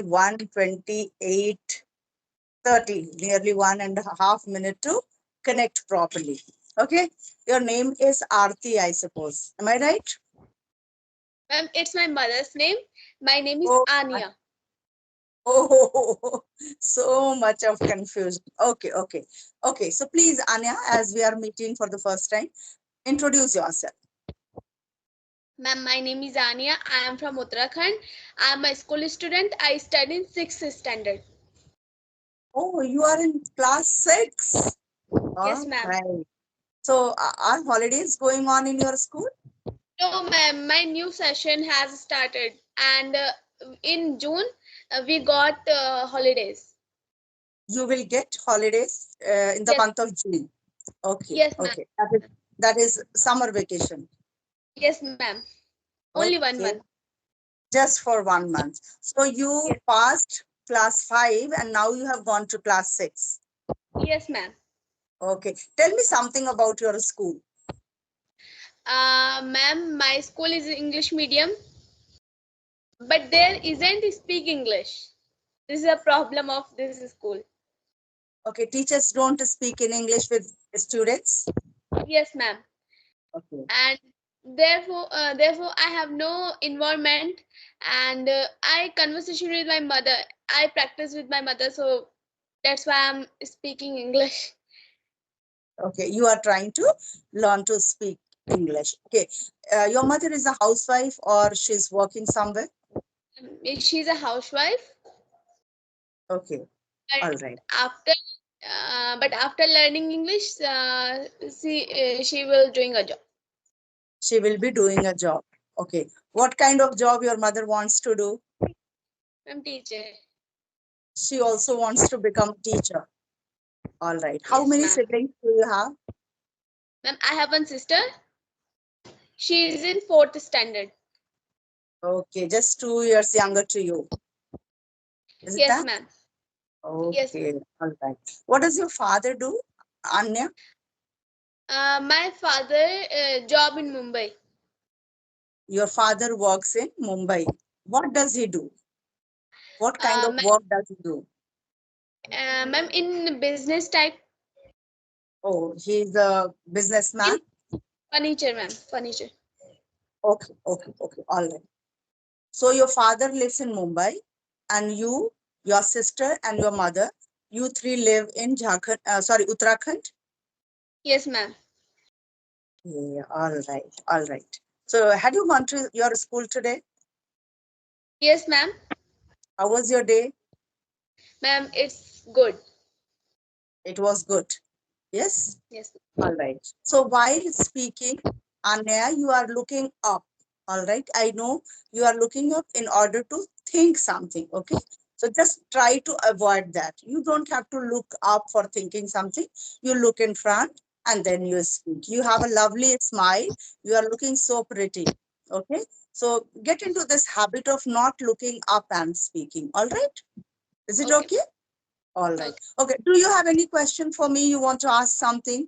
1:28:30, nearly 1.5 minutes to connect properly. Okay, your name is Aarti, I suppose. Am I right? Ma'am, it's my mother's name. My name is Oh, Anya. oh, so much of confusion. Okay, okay, okay. So please, Anya, as we are meeting for the first time, introduce yourself. Ma'am, my name is Anya. I am from Uttarakhand. I am a school student. I study in 6th standard. Oh, you are in class 6. Yes, All ma'am. right. So, are holidays going on in your school? No, ma'am, my new session has started, and in June we got holidays. You will get holidays in the Yes, month of June. Okay, yes, ma'am. okay. That is summer vacation. Yes, ma'am. Only one Okay, month. just for 1 month. So you Yes, passed class 5 and now you have gone to class 6. yes, ma'am. Okay, tell me something about your school. Ma'am, my school is English medium, but there isn't speak English. This is a problem of this school. Okay, teachers don't speak in English with students. Yes, ma'am. Okay, And therefore I have no involvement, and I conversation with my mother. I practice with my mother, so that's why I'm speaking English. okay. You are trying to learn to speak English. Okay, your mother is a housewife or she's working somewhere? She's a housewife, Okay, all but right. after learning English, she will doing a job. She will be doing a job. Okay. What kind of job your mother wants to do? I'm teacher. She also wants to become a teacher. All right. How Yes, many ma'am. siblings do you have? Ma'am, I have one sister. She is in 4th standard. Okay, just 2 years younger to you. Is it Yes, that? ma'am. Yes, ma'am. Okay, all right. What does your father do, Anya? My father job in Mumbai. Your father works in Mumbai. What does he do? What kind of My work does he do? ma'am, in business type, Oh, he's a in businessman. furniture, ma'am, furniture. Okay, okay, okay. All right. So your father lives in Mumbai, and you, your sister, and your mother, you three live in Uttarakhand. Yes, ma'am. Yeah, all right, all right. So had you gone to your school today? Yes, ma'am. How was your day? Ma'am, it's good. It was good. Yes. Yes. All right. So while speaking, Anya, you are looking up. All right. I know you are looking up in order to think something. Okay. So just try to avoid that. You don't have to look up for thinking something. You look in front and then you speak. You have a lovely smile. You are looking so pretty. Okay. So get into this habit of not looking up and speaking. All right. Is it Okay. okay? All right. Okay. Okay. Do you have any question for me? You want to ask something?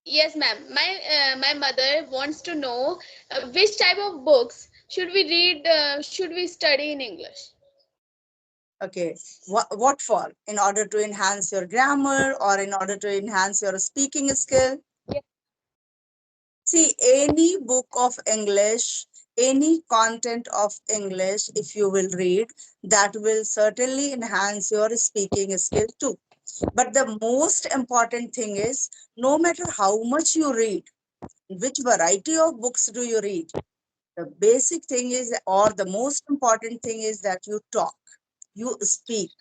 Yes, ma'am. My mother wants to know which type of books should we read? Should we study in English? Okay, what for? In order to enhance your grammar or in order to enhance your speaking skill? Yes. See, any book of English, any content of English, if you will read, that will certainly enhance your speaking skill too. But the most important thing is, no matter how much you read, which variety of books do you read? The basic thing is, or the most important thing is that you talk, you speak.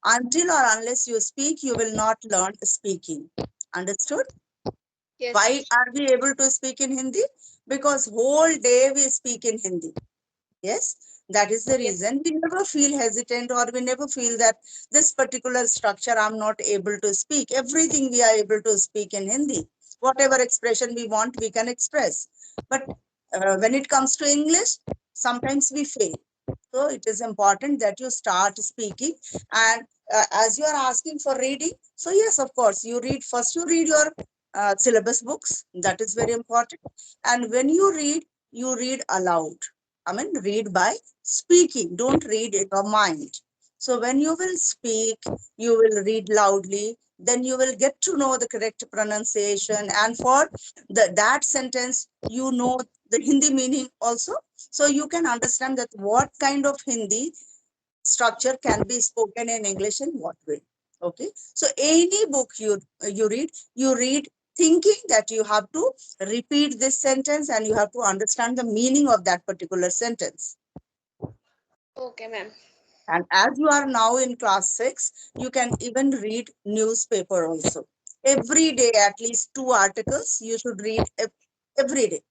Until or unless you speak, you will not learn speaking. Understood? Yes, ma'am. Why are we able to speak in Hindi? Because whole day we speak in Hindi. Yes, that is the Yes. reason we never feel hesitant or we never feel that this particular structure I'm not able to speak. Everything we are able to speak in Hindi. Whatever expression we want, we can express. But when it comes to English, sometimes we fail. So it is important that you start speaking. And as you are asking for reading, so yes, of course, you read your syllabus books. That is very important. And when you read aloud. read by speaking. Don't read in your mind. So when you will speak, you will read loudly, then you will get to know the correct pronunciation. And for that sentence, you know the Hindi meaning also. So you can understand that what kind of Hindi structure can be spoken in English in what way. Okay. So any book you read thinking that you have to repeat this sentence and you have to understand the meaning of that particular sentence. Okay, ma'am. And as you are now in class 6, you can even read newspaper also. Every day, at least 2 articles you should read every day.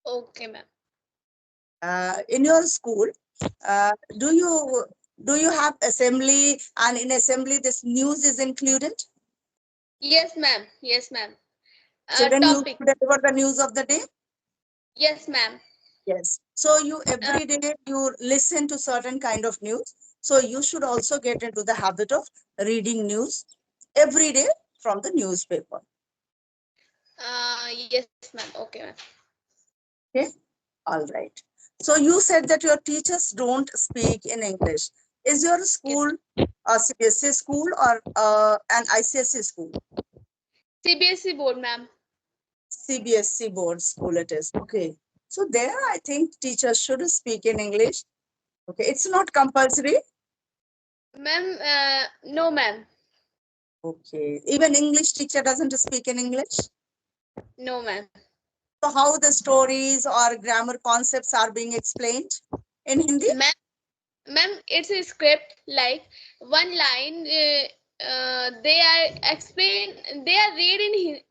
Okay, ma'am. In your school, uh, do you have assembly, and in assembly this news is included? Yes, ma'am. Yes, ma'am. Children used Topic. to deliver the news of the day. Yes, ma'am. Yes. So you Uh, every day you listen to certain kind of news. So you should also get into the habit of reading news every day from the newspaper. yes, ma'am. Okay, ma'am. Okay. All right. So you said that your teachers don't speak in English. Is your Yes. school a CBSE school or an ICSE school? CBSE board, ma'am. CBSE board school it is. Okay. So there I think teachers should speak in English. Okay. It's not compulsory. Ma'am, no, ma'am. Okay. Even English teacher doesn't speak in English. No, ma'am. So how the stories or grammar concepts are being explained in Hindi? Ma'am, it's a script like one line. They are explain. They are read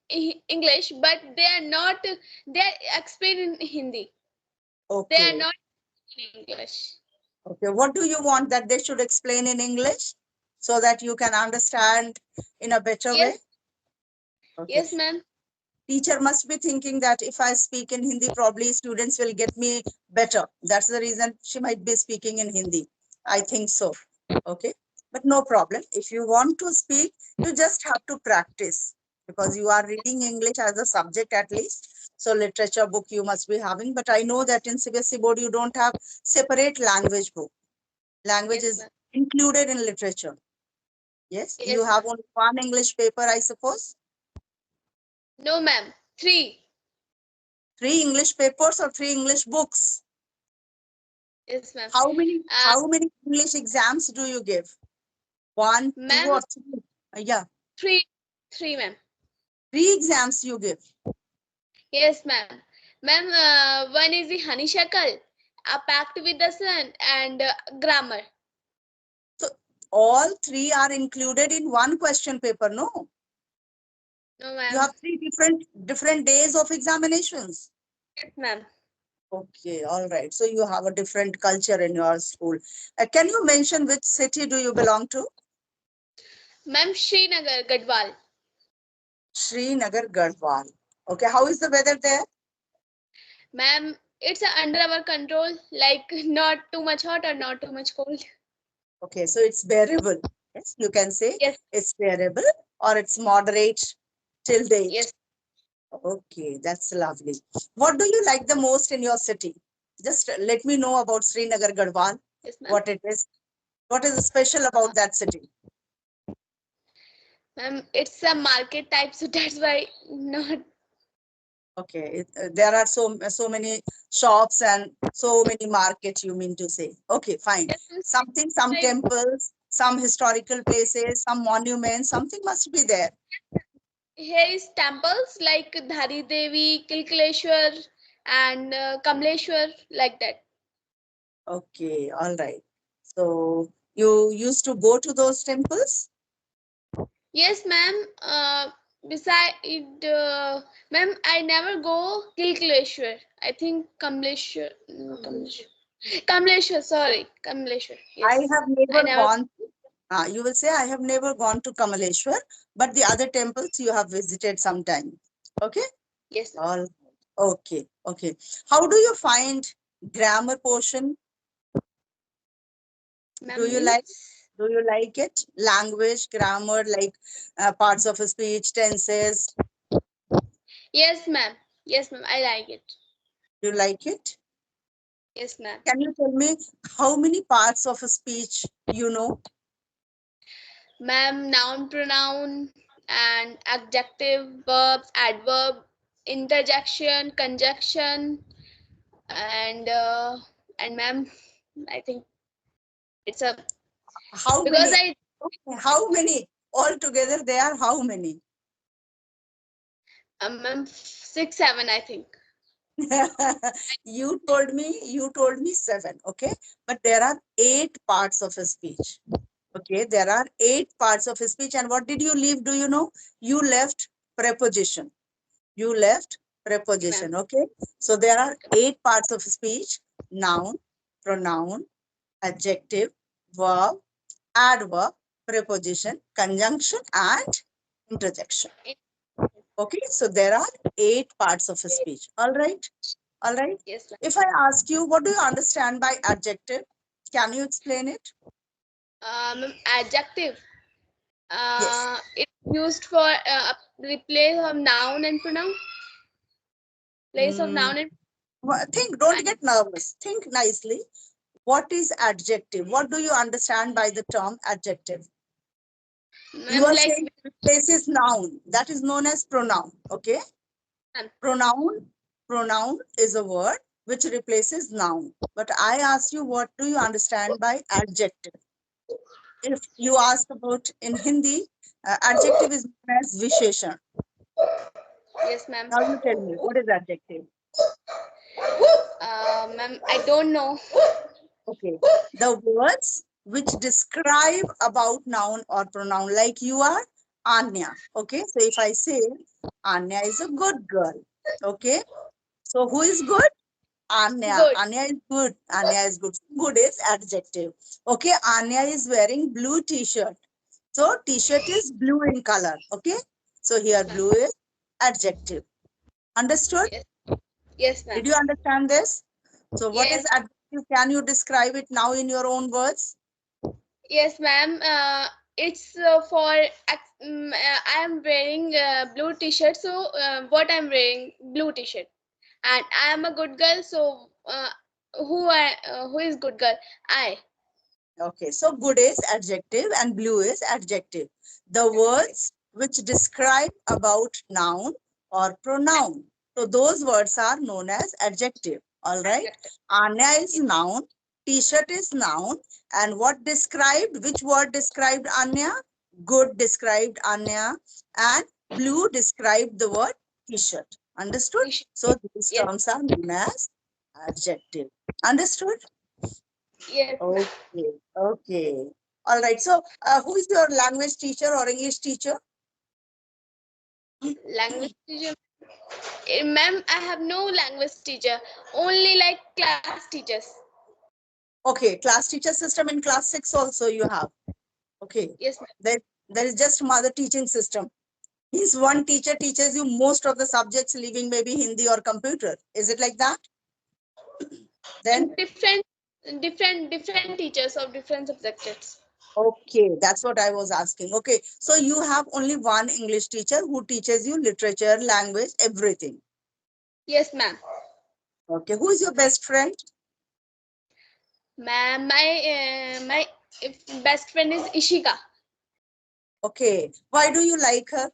in English, but they are not. They are explained in Hindi. They are Okay. not in English. Okay. What do you want that they should explain in English so that you can understand in a better way? Yes, Okay. yes, ma'am. Teacher must be thinking that if I speak in Hindi, probably students will get me better. That's the reason she might be speaking in Hindi. I think so. Okay. But no problem. If you want to speak, you just have to practice because you are reading English as a subject at least. So literature book you must be having. But I know that in CBSE board, you don't have separate language book. Language Yes, is ma'am. included in literature. Yes. You Yes, have ma'am. only one English paper, I suppose. No, ma'am. Three. 3 English papers or 3 English books. Yes, ma'am. How many English exams do you give? One, two, Ma'am, or three? Yeah, three. Three, ma'am. 3 exams you give. Yes, ma'am. Ma'am, one is the honey shackle, packed with the sun, and grammar. So all three are included in one question paper. No, No, you ma'am. have three different days of examinations. Yes, ma'am. Okay, all right. So you have a different culture in your school. Can you mention which city do you belong to? Ma'am, Srinagar, Gadwal. Srinagar, Garhwal. Okay, how is the weather there? Ma'am, it's under our control, like not too much hot or not too much cold. Okay, so it's bearable. Yes, you can say Yes, it's bearable or it's moderate till date. yes, Okay, that's lovely. What do you like the most in your city? Just let me know about Srinagar Garhwal, yes, ma'am. what it is. What is special about that city? Ma'am, it's a market type, so that's why not. Okay, there are so many shops and so many markets, you mean to say. Okay, fine. Yes, ma'am, Something, some like temples, some historical places, some monuments, something must be there. here is temples like Dhari Devi, Kilkaleshwar, and Kamleshwar, like that. Okay, all right. So you used to go to those temples? Yes, ma'am. Beside it, ma'am, I never go Kilkaleshwar. I think Kamleshwar. No, Kamleshwar. Kamleshwar, sorry. Kamleshwar. I Yes. have I never never. gone. You will say, I have never gone to Kamaleshwar, but the other temples you have visited sometime. Okay? Yes, ma'am. All okay. Okay. How do you find grammar portion? Do Ma'am you like means. do you like it? Language, grammar, like parts of a speech, tenses. Yes, ma'am. Yes, ma'am. I like it. Do you like it? Yes, ma'am. Can you tell me how many parts of a speech you know? Ma'am, noun, pronoun, and adjective, verbs, adverb, interjection, conjunction, and ma'am, I think it's a How because many? I How many? Altogether, they are how many? ma'am 6 7 I think. You told me seven, okay? But there are 8 parts of a speech. Okay, there are 8 parts of a speech. And what did you leave? Do you know? You left preposition. You left Okay, ma'am. preposition. Okay. So there are 8 parts of speech: noun, pronoun, adjective, verb, adverb, preposition, conjunction, and interjection. Okay. So there are 8 parts of a speech. All right. All right. Yes, ma'am. If I ask you, what do you understand by adjective? Can you explain it? Adjective. Yes. It's used for replace of noun and pronoun. Place of Mm, noun and think, don't and get nervous. Think nicely. What is adjective? What do you understand by the term adjective? You ma'am, are like saying replaces noun. That is known as pronoun. Okay. ma'am, Pronoun is a word which replaces noun. But I ask you, what do you understand by adjective? If you ask about in Hindi, adjective is known as visheshan. yes, ma'am. Now you tell me, what is adjective? Ma'am, I don't know. Okay. The words which describe about noun or pronoun, like you are Anya. Okay. So if I say Anya is a good girl. Okay. So who is good? Anya. Good. Anya is good. Anya is good. Good is adjective. Okay. Anya is wearing blue t-shirt. So t-shirt is blue in color. Okay. So here Yes, ma'am. blue is adjective. Understood? Yes, yes, ma'am. Did you understand this? So what is Yes, adjective? Can you describe it now in your own words? yes, ma'am. It's for I am wearing blue t-shirt. So what I'm wearing blue t-shirt, and I am a good girl. So who is good girl? I. Okay, so good is adjective and blue is adjective. The Adjective. words which describe about noun or pronoun. So those words are known as adjective. All right. Adjective. Anya is Yes. noun. T-shirt is noun. And what described? Which word described Anya? Good described Anya. And blue described the word t-shirt. Understood? T-shirt. So these Yes. terms are known as adjective. Understood? Yes, ma'am. Okay, okay. All right. So, who is your language teacher or English teacher? Language teacher. Ma'am, I have no language teacher. Only like class teachers. Okay, class teacher system in class 6 also you have. Okay. Yes, ma'am. There, there is just mother teaching system. Means one teacher teaches you most of the subjects, leaving maybe Hindi or computer. Is it like that? Then, And different teachers of different subjects. okay, that's what I was asking. Okay, so you have only one English teacher who teaches you literature, language, everything. Yes, ma'am. Okay, who is your best friend? Ma'am, my best friend is Ishika. Okay, why do you like her?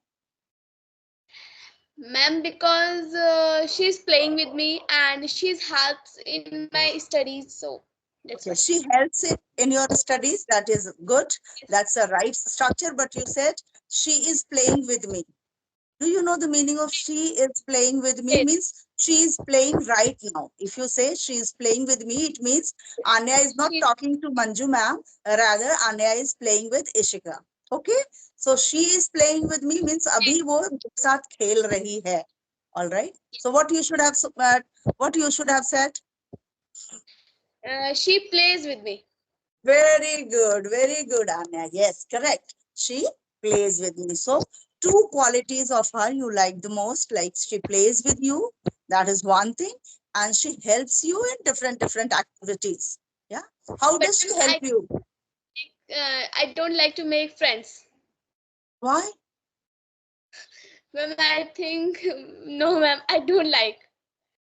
Ma'am, because she's playing with me and she's helps in my studies, so that's why. Okay, she helps it in your studies. That is good. Yes, That's a right structure. But you said she is playing with me. Do you know the meaning of she is playing with me? yes, Means she is playing right now. If you say she is playing with me, it means Anya is not she talking to Manju ma'am. Rather, Anya is playing with Ishika. Okay. So she is playing with me means abhi wo मेरे साथ खेल रही है. All right. So what you should have said? she plays with me. Very good, Anya. Yes, correct. She plays with me. So, two qualities of her you like the most, like she plays with you. That is one thing, and she helps you in different activities. Yeah. How But does she ma'am, help you? I don't like to make friends. Why? Ma'am, I think no, ma'am, I don't like.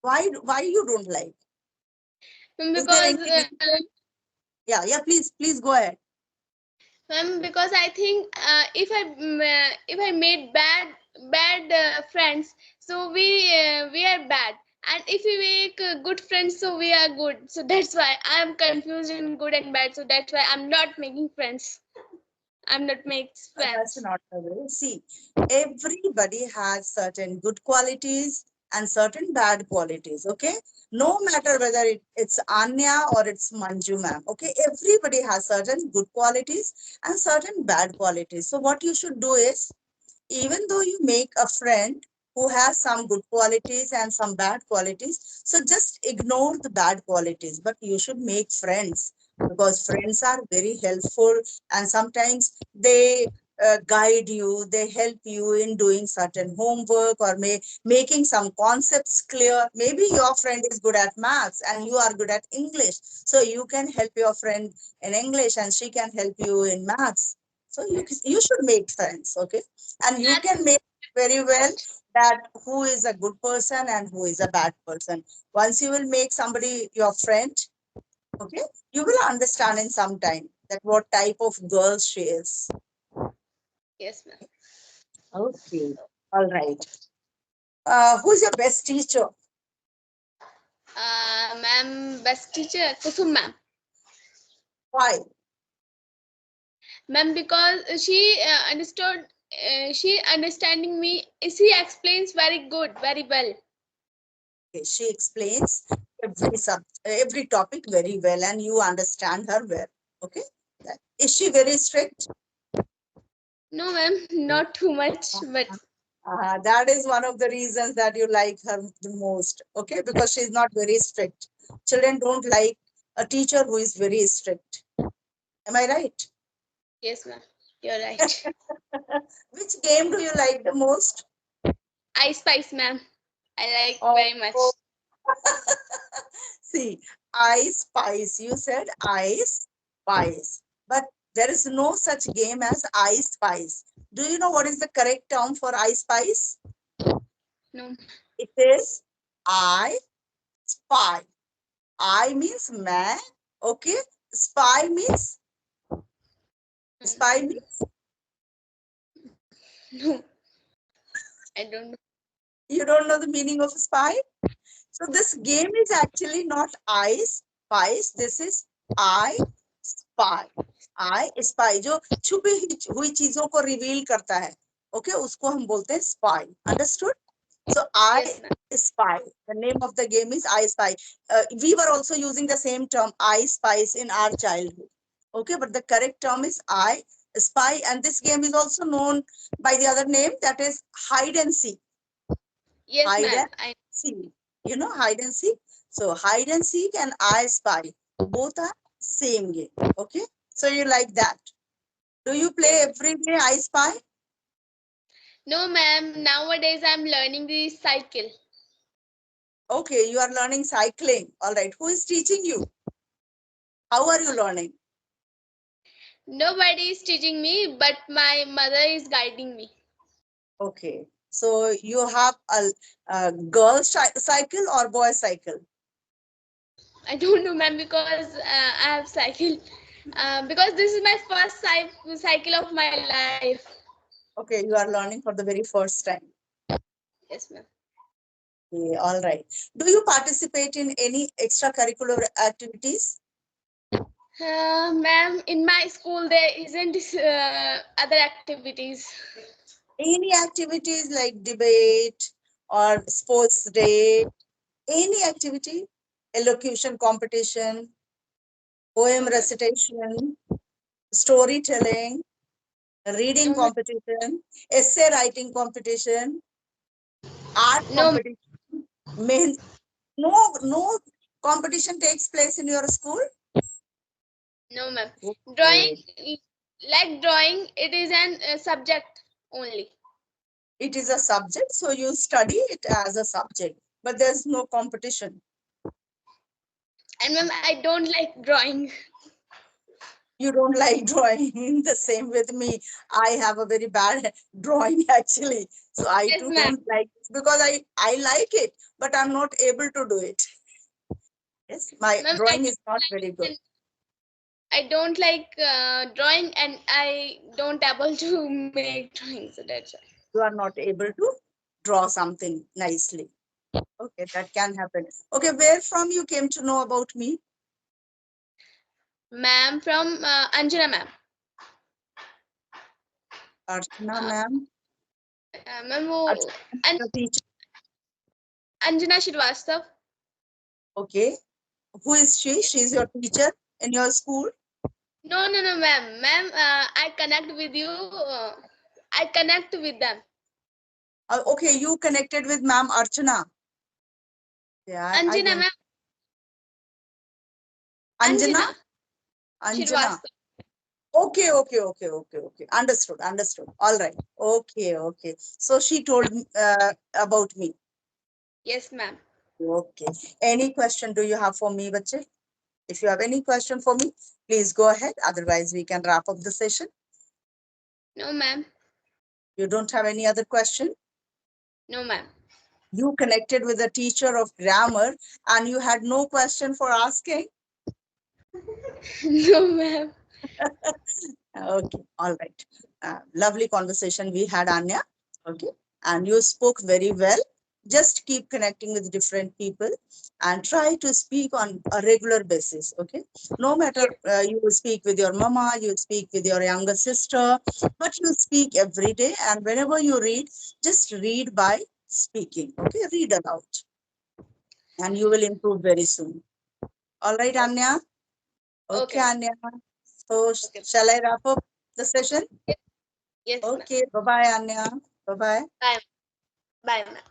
Why? Why you don't like? Is there because any reason? Yeah, please go ahead. because I think if I made bad friends, so we are bad, and if we make good friends, so we are good. So that's why I am confused in good and bad. So that's why I'm not making friends. I'm not makes That's friends. not the way. See, everybody has certain good qualities and certain bad qualities. Okay, no matter whether it's Anya or it's Manju ma'am. Okay, everybody has certain good qualities and certain bad qualities. So what you should do is, even though you make a friend who has some good qualities and some bad qualities, so just ignore the bad qualities, but you should make friends, because friends are very helpful, and sometimes they guide you, they help you in doing certain homework, or making some concepts clear. Maybe your friend is good at maths and you are good at English, so you can help your friend in English and she can help you in maths. So you should make friends. Okay, and you That's can make very well right. that who is a good person and who is a bad person. Once you will make somebody your friend, okay, you will understand in some time that what type of girl she is. Yes, ma'am. Okay, all right. Who's your best teacher? Ma'am, best teacher, Kusum ma'am. Why? Ma'am, because she understanding me. She explains very good, very well. Okay, she explains every topic very well and you understand her well. Okay, is she very strict? No, ma'am, not too much, but That is one of the reasons that you like her the most. Okay, because she's not very strict. Children don't like a teacher who is very strict. Am I right? yes, ma'am, you're right. Which game do you like the most? Ice Spice, ma'am, I like Oh, very much. oh. See, I spice. You said I spice, but there is no such game as I spice. Do you know what is the correct term for I spice? No, It is I spy. I means man. Okay. Spy means spy means no, I don't know. you don't know the meaning of spy. So this game is actually not I spies. This is I spy. I spy जो छुपी हुई चीजों को reveal करता है. Okay, उसको हम बोलते हैं spy. Understood? So I Yes, ma'am. spy. The name of the game is I spy. We were also using the same term I spies in our childhood. Okay, but the correct term is I spy, and this game is also known by the other name, that is hide and seek. Yes, Hide ma'am. and seek. You know hide and seek. So hide and seek and I spy both are same game. Okay, so you like that. Do you play Yes, ma'am. every day I spy? No, ma'am. Nowadays, I'm learning the cycle. Okay, you are learning cycling. All right, who is teaching you? How are you learning? Nobody is teaching me, but my mother is guiding me. Okay, so you have a girl cycle or boy cycle? I don't know, ma'am, because I have cycle. Because this is my first cycle of my life. Okay, you are learning for the very first time. Yes, ma'am. Okay, all right. Do you participate in any extracurricular activities? Ma'am, in my school there isn't other activities. Any activities like debate or sports day, any activity, elocution competition, poem No, ma'am. recitation, storytelling, reading No, ma'am. competition, essay writing competition, art No, ma'am. competition. Means no competition takes place in your school. No, ma'am. Okay. Drawing, like drawing, it is an subject only. It is a subject, so you study it as a subject, but there's no competition. And ma'am, I don't like drawing. You don't like drawing. The same with me. I have a very bad drawing actually, so I Yes, too ma'am. don't like it, because I like it, but I'm not able to do it. Yes, my Ma'am, drawing is not very good. I don't like drawing, and I don't able to make drawing. So that's why. You are not able to draw something nicely. Okay, that can happen. Okay, where from you came to know about me? Ma'am, from Anjana ma'am. Archana Uh, ma'am. ma'am, Archana, and your teacher. Anjana Shrivastava. Okay. Who is she? She is your teacher in your school? No, no, no, ma'am. Ma'am, I connect with you. I connect with them. Okay, you connected with ma'am Archana. Yeah, I Anjana don't. ma'am. Anjana? Anjana Anjana. Shrivastava. Okay, okay, okay, okay, okay. Understood, understood. All right. Okay, okay. So she told about me. Yes, ma'am. Okay. Any question do you have for me, Bache? If you have any question for me, please go ahead. Otherwise, we can wrap up the session. No, ma'am. You don't have any other question? No, ma'am. You connected with a teacher of grammar and you had no question for asking? No, ma'am. Okay, all right. Lovely conversation we had, Anya. Okay, and you spoke very well. Just keep connecting with different people and try to speak on a regular basis. Okay, no matter you will speak with your mama, you speak with your younger sister, but you speak every day. And whenever you read, just read by speaking. Okay, read aloud, and you will improve very soon. All right, Okay. Anya. Okay, Okay, ma'am. Anya. So, Okay. shall I wrap up the session? Yes, ma'am. Okay, bye bye, Anya. Bye bye. Bye. Bye, ma'am.